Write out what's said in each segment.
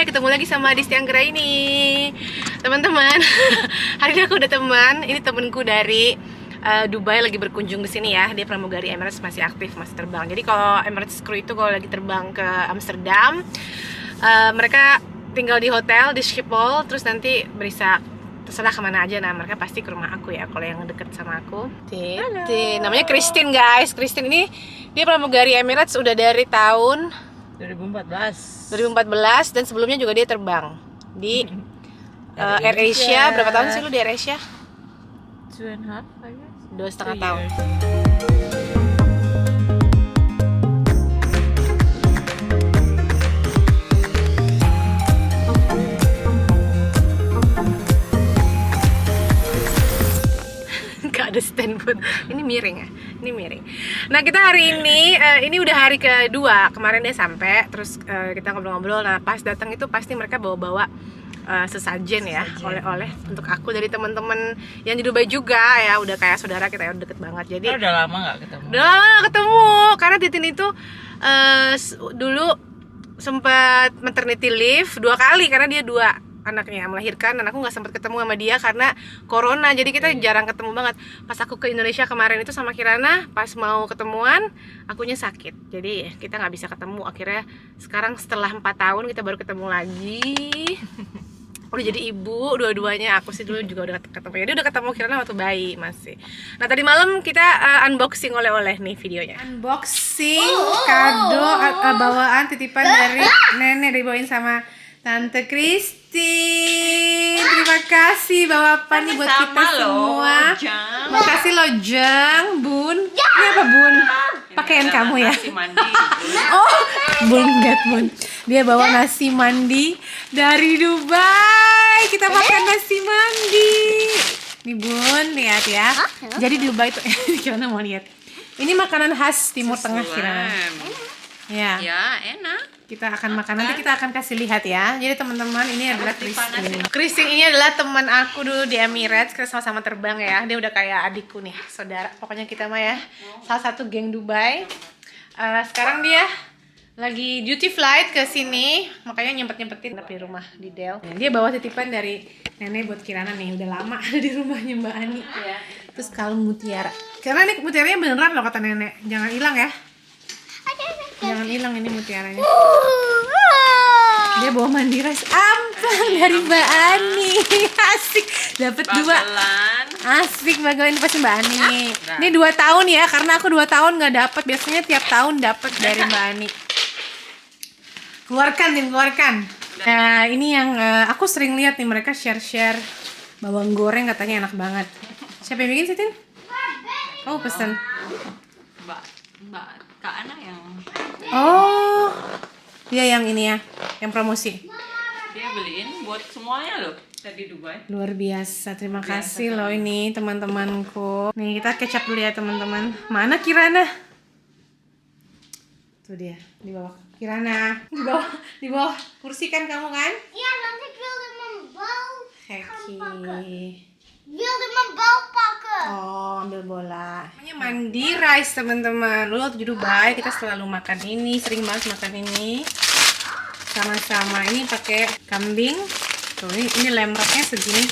Hai, ketemu lagi sama Disti Anggra ini. Teman-teman, hari ini aku udah teman. Ini temenku dari Dubai lagi berkunjung di sini ya. Dia pramugari Emirates, masih aktif, masih terbang. Jadi kalau Emirates Crew itu kalau lagi terbang ke Amsterdam, mereka tinggal di hotel di Schiphol, terus nanti bisa terserah kemana aja. Nah, mereka pasti ke rumah aku ya kalau yang deket sama aku. Namanya Christine, guys. Christine ini dia pramugari Emirates udah dari tahun 2014 dan sebelumnya juga dia terbang di AirAsia. Berapa tahun sih lu di AirAsia? 2,5 tahun. Gak ada stand buat ini miring ya, ini miring. Nah, kita hari ini udah hari kedua. Kemarin dia sampai, terus kita ngobrol-ngobrol. Nah, pas datang itu pasti mereka bawa-bawa sesajen ya, oleh-oleh untuk aku dari teman-teman yang di Dubai juga ya. Udah kayak saudara kita ya, udah deket banget. Jadi udah lama nggak ketemu. Udah lama gak ketemu karena Titin itu dulu sempat maternity leave 2 kali karena dia 2 anaknya melahirkan, dan aku nggak sempat ketemu sama dia karena corona, jadi kita jarang ketemu banget. Pas aku ke Indonesia kemarin itu sama Kirana, pas mau ketemuan akunya sakit, jadi kita nggak bisa ketemu. Akhirnya sekarang setelah 4 tahun kita baru ketemu lagi. Udah jadi ibu dua-duanya. Aku sih dulu juga udah ketemu ya, dia udah ketemu Kirana waktu bayi masih. Nah, tadi malam kita unboxing oleh-oleh nih videonya. Unboxing kado bawaan titipan dari nenek, dibawain sama Tante Christine. Terima kasih bawa apa nih buat kita semua. Makasih loh Jang, Bun. Ini apa Bun? Pakaian kamu ya? Nasi mandi. Oh, Bun, get Bun. Dia bawa nasi mandi dari Dubai. Kita makan nasi mandi. Nih Bun, lihat ya. Jadi di Dubai tuh, Kirana mau lihat. Ini makanan khas Timur Tengah Kirana. Ya. Ya, enak. Kita akan makan, nanti kita akan kasih lihat ya. Jadi teman-teman, ini adalah Christine. Christine ini adalah teman aku dulu di Emirates, kita sama-sama terbang ya. Dia udah kayak adikku nih, saudara. Pokoknya kita mah ya, salah satu geng Dubai. Sekarang dia lagi duty flight ke sini, makanya nyempet-nyempetin di rumah di Del. Dia bawa titipan dari nenek buat Kirana nih, udah lama ada di rumahnya Mbak Ani. Terus kalung mutiara. Karena ini mutiaranya beneran loh kata nenek, jangan hilang ya. Jangan hilang ini mutiaranya. Dia bawa mandi rice ampang dari Mbak Ani. Asik, dapat 2. Asik bagal ini pasti Mbak Ani. Ini 2 tahun ya, karena aku 2 tahun nggak dapat. Biasanya tiap tahun dapat dari Mbak Ani. Keluarkan Tin, keluarkan. Nah, ini yang aku sering lihat nih, mereka share bawang goreng, katanya enak banget. Siapa yang bikin sih Tin? Oh, pesan. Mbak Kak Ana yang Oh, dia yang ini ya, yang promosi. dia beliin buat semuanya loh dari Dubai. Luar biasa, terima kasih loh ini teman-temanku. Nih kita kecap dulu ya teman-teman. Mana Kirana? Tuh dia di bawah. Kirana di bawah kursi kan kamu kan? Ja, want ik wilde mijn bal Heki. wilde mijn bal pakken. Oh, ambil bola. Namanya mandi rice teman-teman. Dulu waktu di Dubai kita selalu makan ini, sering banget makan ini. Sama-sama. Ini pakai kambing. Tuh, ini lemraknya segini.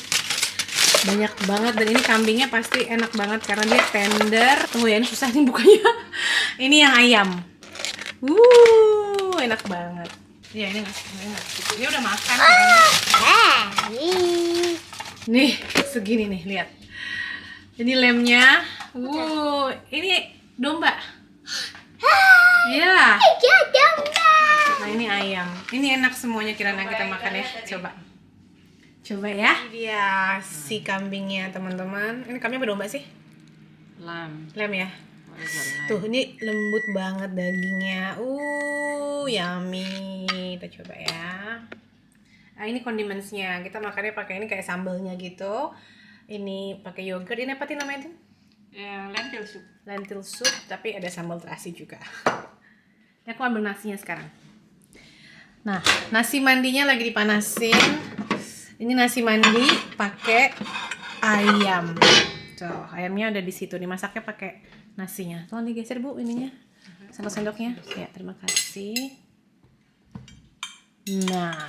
Banyak banget, dan ini kambingnya pasti enak banget karena dia tender. Tunggu ya, ini susah nih bukanya. Ini yang ayam. Enak banget. Ya, ini enak. Dia udah makan kan? Nih, segini nih, lihat. Ini lemnya. Ini domba. Ya. Ja, domba. Nah, ini ayam. Ini enak semuanya Kirana kita makan ya. Coba ya. Ini dia si kambingnya teman-teman. Ini kambing apa domba sih? Lem ya. Tuh, ini lembut banget dagingnya. Yummy. Kita coba ya. Nah, ini condimentsnya. Kita makannya pakai ini kayak sambelnya gitu. Ini pakai yogurt. Ini apa sih namanya itu? Lentil soup. Lentil soup, tapi ada sambal terasi juga. Ini aku ambil nasinya sekarang. Nah, nasi mandinya lagi dipanasin. Ini nasi mandi pakai ayam. Tuh, ayamnya udah di situ. Dimasaknya pakai nasinya. Tolong digeser Bu ininya. Sendok-sendoknya. Ya, terima kasih. Nah,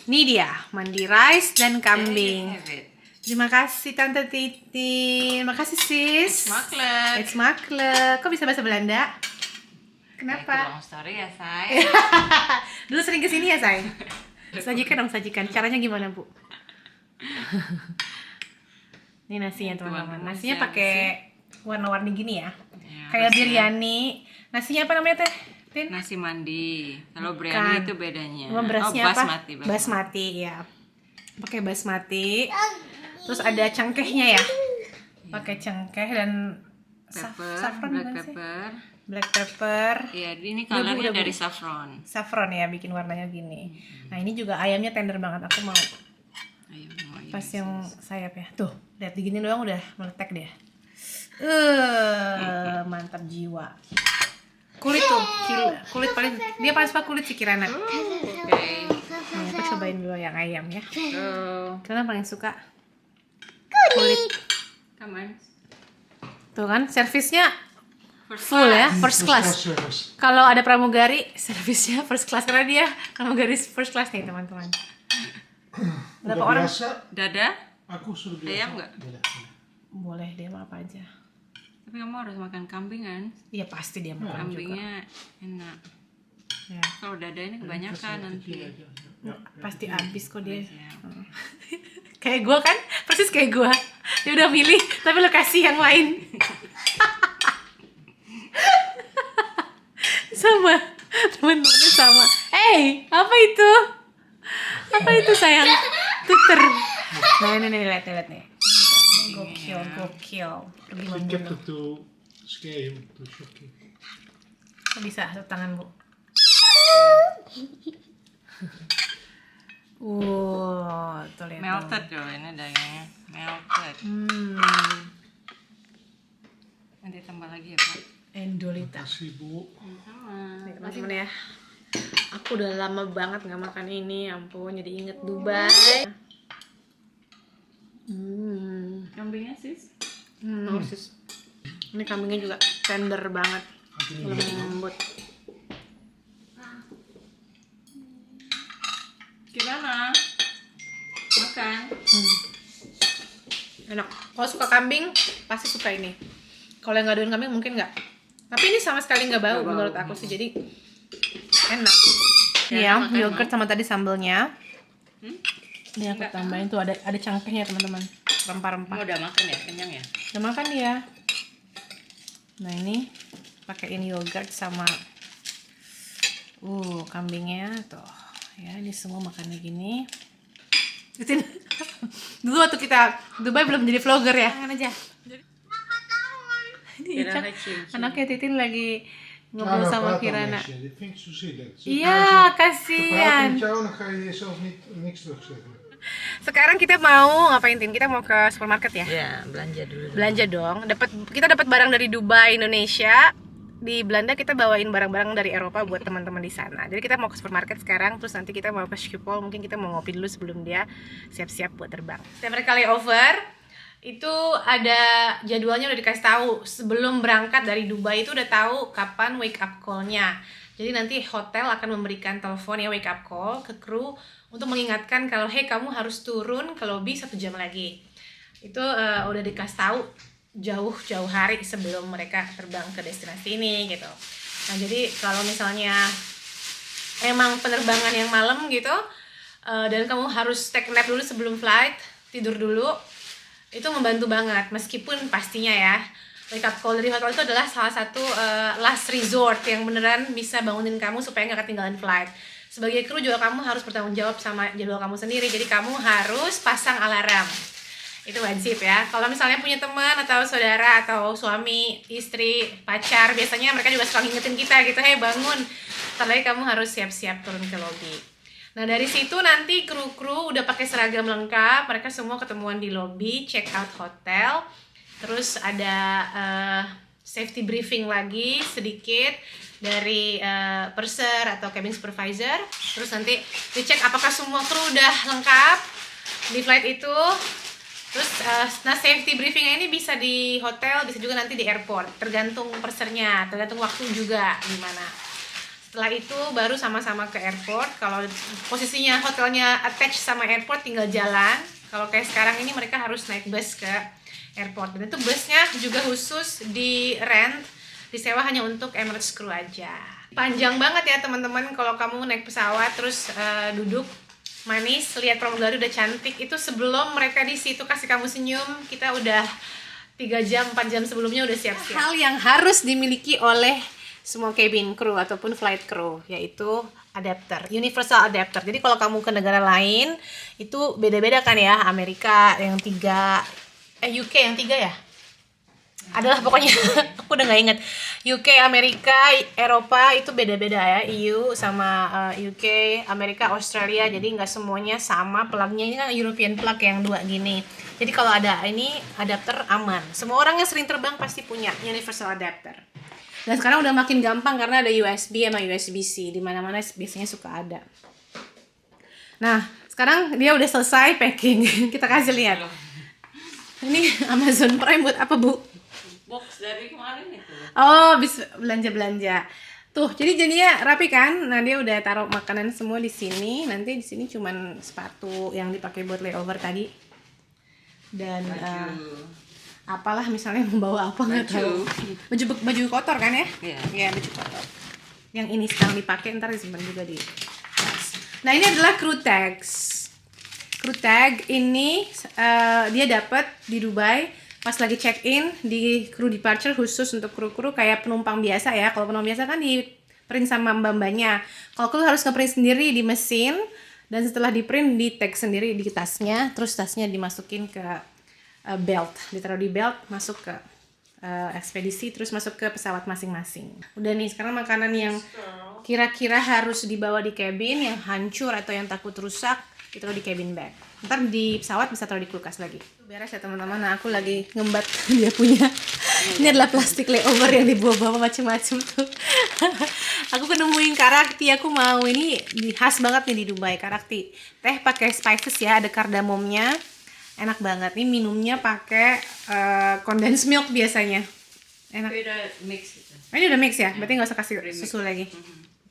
Ini dia, mandi rice dan kambing. Have it. Terima kasih Tante Titin. Makasih sis. Maklum. It's maklum. Kok bisa bahasa Belanda? Kenapa? Long story ya, say. Dulu sering kesini ya, say? Sajikan dong, sajikan. Caranya gimana, Bu? Ini nasinya, teman-teman. Teman-teman, Nasinya siapa pakai warna-warni gini ya. Ya, Kayak harusnya. biryani. Nasinya apa namanya, Teh? Tin? Nasi mandi. Kalau Bukan. biryani itu bedanya. Emang berasnya apa? basmati. Basmati, ya. Pakai basmati. Terus ada cengkehnya ya. Pakai cengkeh dan Pepper, saffron black bukan sih? pepper. Black pepper. Iya, ini Udah, Bu, colornya udah, Bu. dari saffron. Saffron ya, bikin warnanya gini. Nah, ini juga ayamnya tender banget. Aku mau Ayo, mau pas ini. yang sayap ya. Tuh, lihat digini doang udah meletek deh. Mantap jiwa. Kulit tuh, kulit paling dia paling suka kulit si Kirana. Oke. Nih, aku cobain dulu yang ayam ya. So, Kirana paling suka kulit. come on. Tuh kan, servisnya First full ya, class. first class. Service. Kalau ada pramugari, servisnya first class karena dia pramugari first class nih teman-teman. Berapa Udah orang? biasa, Dada? aku sudah biasa. Ayam nggak? Boleh. Boleh dia mau apa aja. Tapi kamu harus makan kambing kan? Iya pasti dia makan juga. Kambingnya enak. Ya, Kalau dada ini kebanyakan nanti. pasti habis kok dia. Siap. Kayak gua kan, persis kayak gua. Dia udah milih, tapi lo kasih yang lain. Sama, teman-temannya sama. Apa itu? Apa itu sayang? Tuter. Nah ini lihat nih. Gokil. Pergi Ik heb membunuh. het to schreeuwen, to shocken. Kok bisa satu tangan, Bu? Tuh lihat. Melted loh ini dagingnya. Melted. Nanti tambah lagi ya, Pak. Endolita. Kasih Bu. Sama. Nih, teman-teman ya. Aku udah lama banget nggak makan ini, ampun, jadi inget Dubai. Kambingnya sis? Sis. Ini kambingnya juga tender banget, lembut. Gimana? Makan. Enak. Kalau suka kambing, pasti suka ini. Kalau yang nggak doyan kambing mungkin nggak. Tapi ini sama sekali nggak bau Nggak bau. menurut aku sih, jadi enak. Ya, Iya, makan, yogurt sama tadi sambelnya. Ini aku Enggak. tambahin tuh ada cangkehnya teman-teman, rempah-rempah. Kamu udah makan ya? Kenyang ya? Udah makan dia. Nah ini pakein yogurt sama kambingnya tuh. Ya ini semua makannya gini. Titin, dulu waktu kita Dubai belum jadi vlogger ya. Makan aja. Ini Ica, anaknya Titin lagi ngobrol sama Kirana. Dit vind ik zo zielig. Iya, Praat kasihan. met jou, dan ga je jezelf niks terugzeggen. Sekarang kita mau ngapain, Tin? Kita mau ke supermarket ya? Ya, belanja dulu. Belanja dong. Kita dapat barang dari Dubai, Indonesia. Di Belanda kita bawain barang-barang dari Eropa buat teman-teman di sana. Jadi kita mau ke supermarket sekarang, terus nanti kita mau ke Schiphol, mungkin kita mau ngopi dulu sebelum dia siap-siap buat terbang. Setiap mereka layover, itu ada jadwalnya udah dikasih tahu. Sebelum berangkat dari Dubai itu udah tahu kapan wake up call-nya. Jadi nanti hotel akan memberikan telepon ya, wake up call ke kru untuk mengingatkan kalau hey, kamu harus turun ke lobby 1 jam lagi. Itu udah dikasih tahu jauh-jauh hari sebelum mereka terbang ke destinasi ini gitu. Nah jadi kalau misalnya emang penerbangan yang malam gitu dan kamu harus take nap dulu sebelum flight, tidur dulu, itu membantu banget. Meskipun pastinya ya wake up call dari hotel itu adalah salah satu last resort yang beneran bisa bangunin kamu supaya nggak ketinggalan flight. Sebagai kru juga kamu harus bertanggung jawab sama jadwal kamu sendiri, jadi kamu harus pasang alarm. Itu wajib ya. Kalau misalnya punya teman atau saudara atau suami, istri, pacar, biasanya mereka juga suka ngingetin kita gitu, hey bangun, ntar lagi kamu harus siap-siap turun ke lobby. Nah dari situ nanti kru-kru udah pakai seragam lengkap, mereka semua ketemuan di lobby, check out hotel, terus ada safety briefing lagi sedikit dari purser atau cabin supervisor, terus nanti dicek apakah semua kru udah lengkap di flight itu. Terus, nah safety briefingnya ini bisa di hotel, bisa juga nanti di airport, tergantung persernya, tergantung waktu juga gimana. Setelah itu baru sama-sama ke airport. Kalau posisinya hotelnya attached sama airport tinggal jalan. Kalau kayak sekarang ini mereka harus naik bus ke airport. Dan itu busnya juga khusus di rent, disewa hanya untuk Emirates Crew aja. Panjang banget ya teman-teman kalau kamu naik pesawat terus duduk manis, lihat pramugari udah cantik. Itu sebelum mereka di situ kasih kamu senyum, kita udah 3 jam, 4 jam sebelumnya udah siap-siap. Hal yang harus dimiliki oleh semua cabin crew ataupun flight crew yaitu adapter, universal adapter. Jadi kalau kamu ke negara lain itu beda-beda kan ya, Amerika yang 3, UK yang 3 ya? Adalah pokoknya aku udah nggak inget. UK, Amerika, Eropa itu beda-beda ya. EU sama UK, Amerika, Australia. Jadi nggak semuanya sama plugnya. Ini kan European plug yang 2 gini. Jadi kalau ada ini adapter aman. Semua orang yang sering terbang pasti punya universal adapter. Dan sekarang udah makin gampang karena ada USB sama USB-C. Di mana-mana biasanya suka ada. Nah, sekarang dia udah selesai packing. Kita kasih lihat. Ini Amazon Prime buat apa, Bu? Box dari kemarin itu. Oh, bisa belanja-belanja. Tuh, jadi jadinya rapi kan? Nah, dia udah taruh makanan semua di sini. Nanti di sini cuman sepatu yang dipakai buat layover tadi. Dan apalah misalnya membawa apa nggak tahu. Baju kotor kan ya? Iya. Iya, baju kotor. Yang ini sekarang dipakai, ntar disimpan juga di tas. Nah, ini adalah crew tags. Crew tag ini dia dapat di Dubai pas lagi check in di crew departure, khusus untuk kru-kru kayak penumpang biasa ya. Kalau penumpang biasa kan di print sama mbak-mbaknya. Kalau kru harus nge-print sendiri di mesin, dan setelah di print di tag sendiri di tasnya, terus tasnya dimasukin ke belt, ditaruh di belt, masuk ke ekspedisi, terus masuk ke pesawat masing-masing. Udah nih, sekarang makanan yang kira-kira harus dibawa di cabin, yang hancur atau yang takut rusak, ditaruh di cabin bag. Ntar di pesawat bisa taruh di kulkas lagi. Beres ya teman-teman. Nah, aku lagi ngembat dia punya. Ini adalah plastik layover yang dibawa-bawa macem-macem tuh. Aku kenemuin karakti, aku mau ini khas banget nih di Dubai, karakti. Teh pakai spices ya, ada kardamomnya. Enak banget. Ini minumnya pakai condensed milk biasanya. Enak. Beda mix gitu. Ini udah mix ya? Berarti nggak usah kasih susu lagi.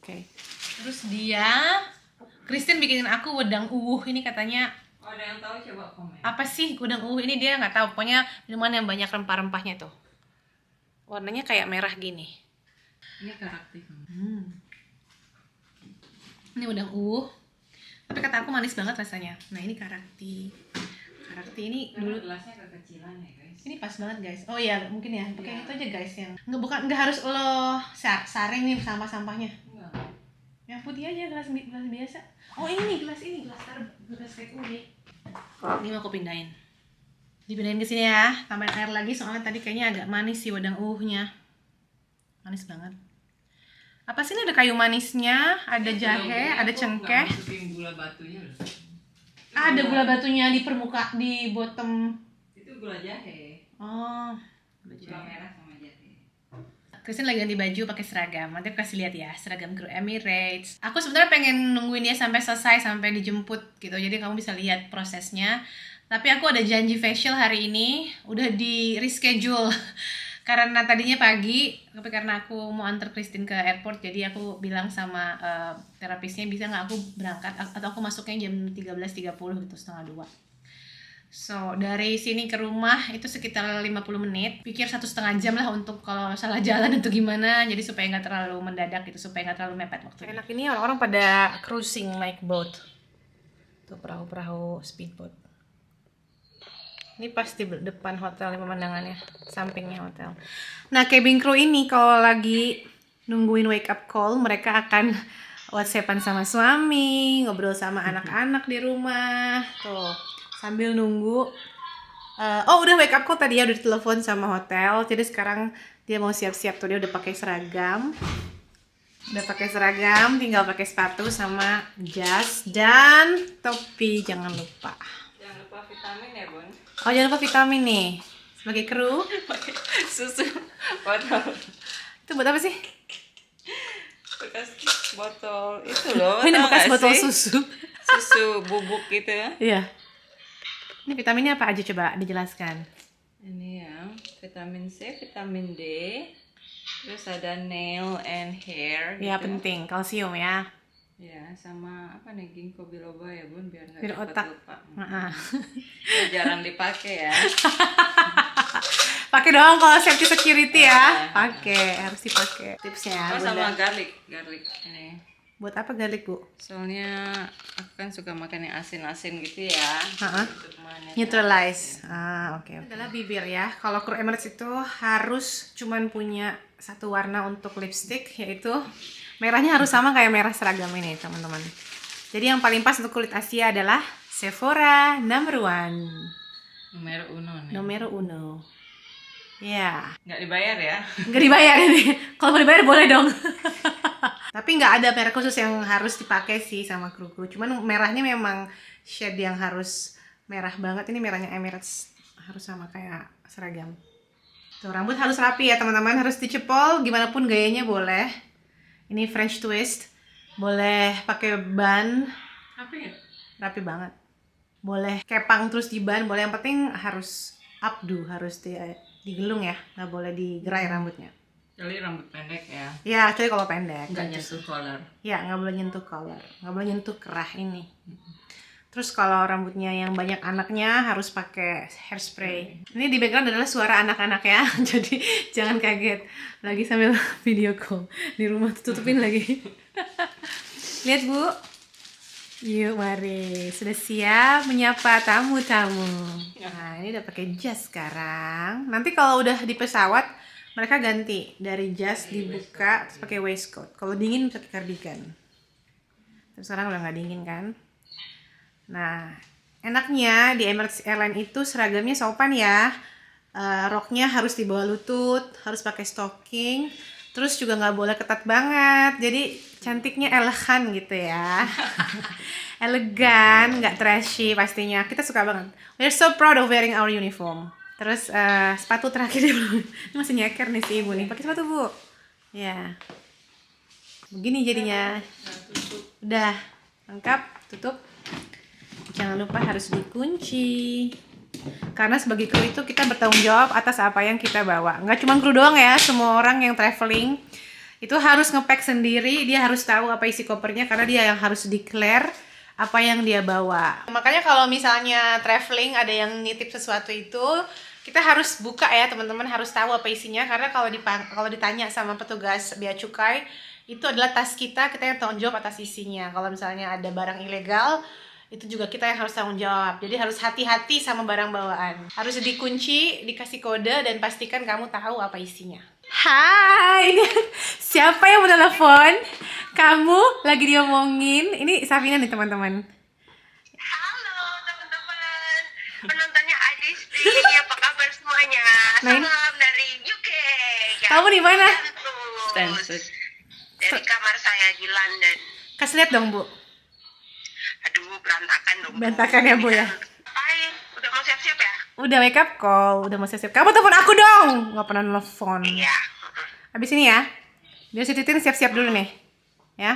Oke. Terus dia Kristen bikinin aku wedang ini katanya. Oh, ada yang tahu coba komen. Apa sih wedang ini? Dia nggak tahu. Pokoknya minuman yang banyak rempah-rempahnya tuh. Warnanya kayak merah gini. Ini karakter. Ini wedang tapi kata aku manis banget rasanya. Nah, ini karakti ini dulu. Gelasnya kekecilan ya guys. Ini pas banget guys. Oh iya, mungkin ya. Pakai itu aja guys yang nggak harus lo saring nih sampah-sampahnya. Enggak. Yang putih aja, gelas biasa. Oh, ini gelas kayak ini. Ini mau aku pindahin. Dipindahin ke sini ya. Tambahin air lagi soalnya tadi kayaknya agak manis sih wedang nya. Manis banget. Apa sih, ini ada kayu manisnya, ada jahe, ada cengkeh. Masukin gula batunya loh. Ada gula batunya di di bottom. Itu gula jahe. Oh, Gula merah sama jahe. Kristen lagi ganti baju pakai seragam. Nanti aku kasih lihat ya, seragam kru Emirates. Aku sebenarnya pengen nungguin dia sampai selesai, sampai dijemput gitu. Jadi kamu bisa lihat prosesnya. Tapi aku ada janji facial hari ini, udah di reschedule. Karena tadinya pagi, tapi karena aku mau antar Kristen ke airport, jadi aku bilang sama terapisnya bisa nggak aku berangkat atau aku masuknya jam 13.30 gitu, setengah 2. So, dari sini ke rumah itu sekitar 50 menit. Pikir 1,5 jam lah untuk kalau salah jalan atau gimana. Jadi supaya nggak terlalu mendadak gitu, supaya nggak terlalu mepet waktunya. Enak ini orang-orang pada cruising like boat. Tuh perahu-perahu speedboat. Ini pasti depan hotel pemandangannya, sampingnya hotel. Nah, cabin crew ini kalau lagi nungguin wake up call, mereka akan WhatsAppan sama suami, ngobrol sama anak-anak di rumah. Tuh, sambil nunggu. Udah wake up call tadi ya, udah ditelepon sama hotel. Jadi sekarang dia mau siap-siap tuh, dia udah pakai seragam. Tinggal pakai sepatu sama jas dan topi, jangan lupa. Jangan lupa vitamin ya, Bun. Oh, jangan lupa vitamin nih. Sebagai kru, Pakai susu botol. itu buat apa sih? Bekas botol itu loh. Oh, ini tau bekas nggak botol sih? susu. Susu bubuk gitu. Iya. Ini vitaminnya apa aja, coba dijelaskan. Ini ya, vitamin C, vitamin D, Terus ada nail and hair. Ya gitu. penting, kalsium ya. Ya, sama apa nih ginkgo biloba ya bun, biar nggak Biar cepat otak. lupa. Heeh. Ya, jarang dipakai ya. Pakai doang kalau safety security ya. Pakai, harus dipakai. Tipsnya Oh, sama Bunda. garlic ini. Buat apa garlic, Bu? Soalnya aku kan suka makan yang asin-asin gitu ya. Heeh. Untuk Neutralize. Oke. Adalah bibir ya. Kalau Crew Emirates itu harus cuman punya satu warna untuk lipstick, yaitu merahnya harus sama kayak merah seragam ini, teman-teman. Jadi yang paling pas untuk kulit Asia adalah Sephora number 1. Numero uno nih. Numero uno. Ya. Nggak dibayar ya. Nggak dibayar ini. Kalau mau dibayar boleh dong. Tapi nggak ada merek khusus yang harus dipakai sih sama kru-kru. Cuman merahnya memang shade yang harus merah banget. Ini merahnya Emirates, harus sama kayak seragam. Tuh, rambut harus rapi ya teman-teman, harus dicepol. Gimana pun gayanya boleh. Ini French twist. Boleh pakai bun, Apa ya? rapi banget. Boleh kepang terus di bun, boleh. Yang penting harus updo, harus digelung ya, nggak boleh digerai rambutnya. Jadi rambut pendek ya. Ya, kecuali kalau pendek. Nggak nyentuh collar. Ya, nggak boleh nyentuh collar, nggak boleh nyentuh kerah ini. Terus kalau rambutnya yang banyak anaknya harus pakai hairspray. Ini di background adalah suara anak-anak ya, jadi jangan kaget. Lagi sambil video call di rumah, tutupin lagi. Lihat Bu. Yuk mari, sudah siap menyapa tamu-tamu. Nah ini udah pakai jas sekarang. Nanti kalau udah di pesawat mereka ganti dari jas dibuka terus pakai waistcoat. Kalau dingin pakai cardigan. Terus sekarang udah nggak dingin kan? Nah enaknya di Emirates Airline itu seragamnya sopan ya. Roknya harus di bawah lutut, harus pakai stocking. Terus juga nggak boleh ketat banget, jadi cantiknya elegan gitu ya. Elegan, nggak trashy pastinya. Kita suka banget. We're so proud of wearing our uniform. Terus sepatu terakhir dulu. Ini masih nyeker nih si ibu nih. Pakai sepatu Bu. Ya. Begini jadinya. Udah lengkap, tutup. Jangan lupa harus dikunci. Karena sebagai kru itu kita bertanggung jawab atas apa yang kita bawa. Nggak cuma kru doang ya, semua orang yang traveling itu harus nge-pack sendiri. Dia harus tahu apa isi kopernya karena dia yang harus declare apa yang dia bawa. Makanya kalau misalnya traveling ada yang nitip sesuatu itu, kita harus buka ya teman-teman, harus tahu apa isinya. Karena kalau ditanya sama petugas bea cukai, itu adalah tas kita yang tanggung jawab atas isinya. Kalau misalnya ada barang ilegal, itu juga kita yang harus tanggung jawab. Jadi harus hati-hati sama barang bawaan. Harus dikunci, dikasih kode, dan pastikan kamu tahu apa isinya. Hai, siapa yang menelpon? Kamu lagi diomongin. Ini Safina nih teman-teman. Halo teman-teman, penontonnya Adisti, apa kabar semuanya? Main. Salam dari UK. Ya, Kamu di mana? Stanford. Dari kamar saya di London. Kasih lihat dong Bu. Aduh, berantakan dong. Berantakan ya, Bu, ya? Ngapain? Udah mau siap-siap ya? Udah wake up call, udah mau siap-siap. Kamu telepon aku dong. Nggak pernah nelfon. Iya. Habis ini ya. Biar si Titin siap-siap dulu nih. Ya.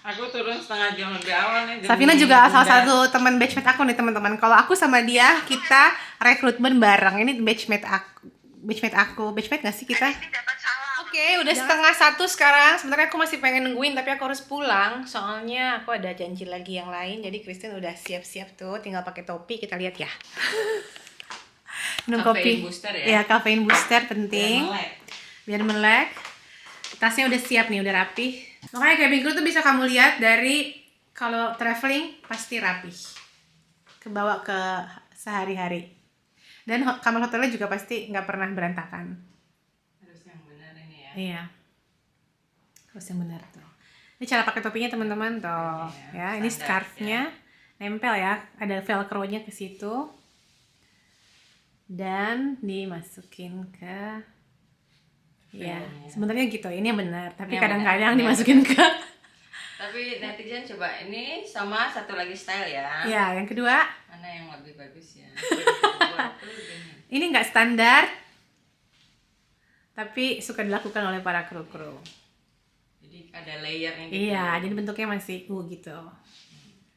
Aku turun setengah jam lebih awal nih. Safina juga salah satu teman batchmate aku nih teman-teman. Kalau aku sama dia kita rekrutmen bareng. Ini batchmate aku. Batchmate nggak sih kita? Ini dapat salam. Oke, udah 12:30 sekarang. Sebenarnya aku masih pengen nungguin tapi aku harus pulang. Soalnya aku ada janji lagi yang lain. Jadi Christine udah siap-siap tuh, tinggal pakai topi. Kita lihat ya. Minum Caffeine kopi. booster ya? Iya, caffeine booster penting. Biar melek. Tasnya udah siap nih, udah rapi. Makanya cabin crew tuh bisa kamu lihat dari kalau traveling pasti rapi. Kebawa ke sehari-hari. Dan kamar hotelnya juga pasti nggak pernah berantakan. Harus yang benar ini ya. Iya. Harus yang benar tuh. Ini cara pakai topinya teman-teman tuh. Ya, ini standar, scarfnya nempel ya. Ada velcro-nya ke situ. Dan dimasukin ke ya, sebenarnya gitu. Ini yang benar, tapi Ini yang kadang-kadang benar. dimasukin ke Tapi netizen coba ini sama satu lagi style ya. ya, yang kedua, Mana yang lebih bagus ya? ini nggak standar. Tapi suka dilakukan oleh para kru-kru. Jadi ada layernya gitu. Iya, jadi bentuknya masih gitu.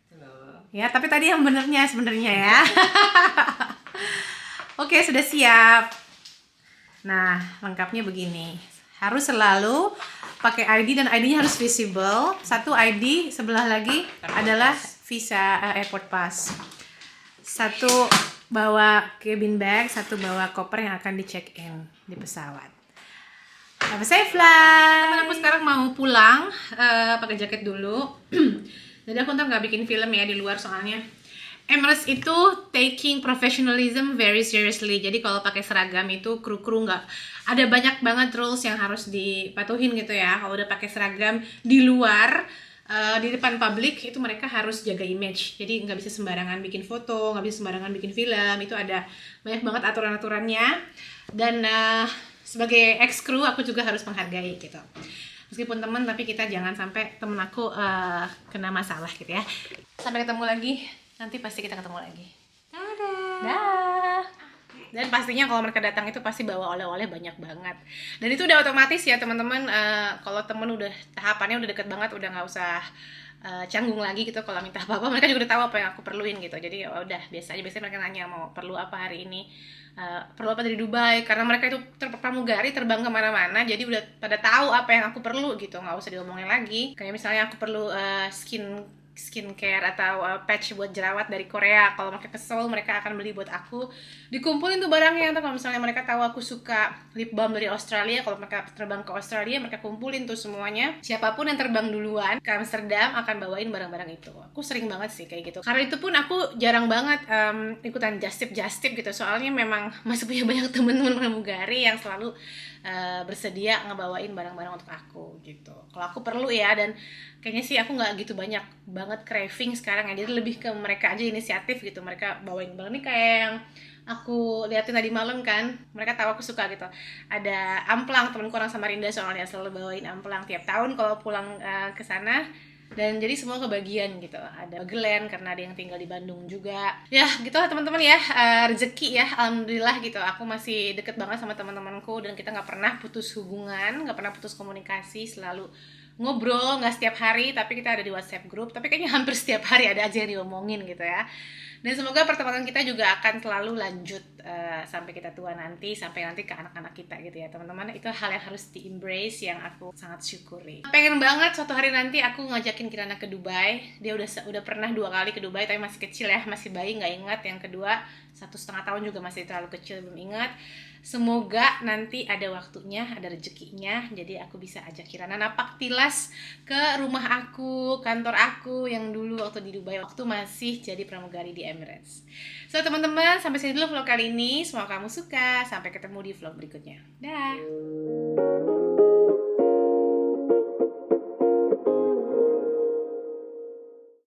Gitu loh. Ya, tapi tadi yang benernya sebenarnya ya. Oke, sudah siap. Nah, lengkapnya begini. harus selalu pakai ID dan ID-nya harus visible. Satu ID, sebelah lagi adalah visa airport pass. Satu bawa cabin bag, satu bawa koper yang akan di check in di pesawat. Have a safe flight. Teman aku sekarang mau pulang, pakai jaket dulu. Jadi aku ntar nggak bikin film ya di luar soalnya. Emirates itu taking professionalism very seriously. Jadi kalau pakai seragam itu kru-kru nggak ada, banyak banget rules yang harus dipatuhin gitu ya. Kalau udah pakai seragam di luar, di depan publik itu mereka harus jaga image. Jadi nggak bisa sembarangan bikin foto, nggak bisa sembarangan bikin film. Itu ada banyak banget aturan-aturannya. Dan sebagai ex kru aku juga harus menghargai gitu. Meskipun teman, tapi kita jangan sampai temen aku kena masalah gitu ya. Sampai ketemu lagi. Nanti pasti kita ketemu lagi. Dadah. Dah. Dan pastinya kalau mereka datang itu pasti bawa oleh-oleh banyak banget. Dan itu udah otomatis ya teman-teman. Kalau temen udah tahapannya udah deket banget, udah nggak usah canggung lagi gitu. Kalau minta apa-apa mereka juga udah tahu apa yang aku perluin gitu. Jadi ya udah biasa aja. Biasanya mereka nanya mau perlu apa hari ini. Perlu apa dari Dubai, karena mereka itu pramugari terbang kemana-mana, jadi udah pada tahu apa yang aku perlu gitu, nggak usah diomongin lagi. Kayak misalnya aku perlu skincare atau patch buat jerawat dari Korea, kalau mereka kesel mereka akan beli buat aku, dikumpulin tuh barangnya. Atau kalau misalnya mereka tahu aku suka lip balm dari Australia, kalau mereka terbang ke Australia mereka kumpulin tuh semuanya. Siapapun yang terbang duluan ke Amsterdam akan bawain barang-barang itu. Aku sering banget sih kayak gitu, karena itu pun aku jarang banget ikutan just tip gitu, soalnya memang masih punya banyak temen-temen pramugari yang selalu bersedia ngebawain barang-barang untuk aku gitu. Kalau aku perlu ya, dan kayaknya sih aku nggak gitu banyak banget craving sekarang ya, jadi lebih ke mereka aja inisiatif gitu. Mereka bawain barang nih kayak yang aku liatin tadi malam kan, mereka tahu aku suka gitu. Ada amplang, temenku orang Samarinda soalnya selalu bawain amplang tiap tahun kalau pulang ke sana. Dan jadi semua kebagian gitu. Ada Glenn karena ada yang tinggal di Bandung juga. Ya gitu lah teman-teman ya, rezeki ya, alhamdulillah gitu. Aku masih deket banget sama teman-temanku dan kita nggak pernah putus hubungan, nggak pernah putus komunikasi, selalu ngobrol, nggak setiap hari tapi kita ada di WhatsApp group, tapi kayaknya hampir setiap hari ada aja yang diomongin gitu ya. Dan semoga pertemanan kita juga akan selalu lanjut sampai kita tua nanti, sampai nanti ke anak-anak kita gitu ya teman-teman. Itu hal yang harus di-embrace, yang aku sangat syukuri. Pengen banget suatu hari nanti aku ngajakin Kirana ke Dubai. Dia udah pernah 2 kali ke Dubai tapi masih kecil ya, masih bayi, nggak ingat. Yang kedua 1,5 tahun juga masih terlalu kecil, belum ingat. Semoga nanti ada waktunya, ada rezekinya, jadi aku bisa ajak Kirana napak tilas ke rumah aku, kantor aku yang dulu waktu di Dubai, waktu masih jadi pramugari di Emirates. So teman-teman, sampai sini dulu vlog kali ini. Semoga kamu suka. Sampai ketemu di vlog berikutnya. Dah.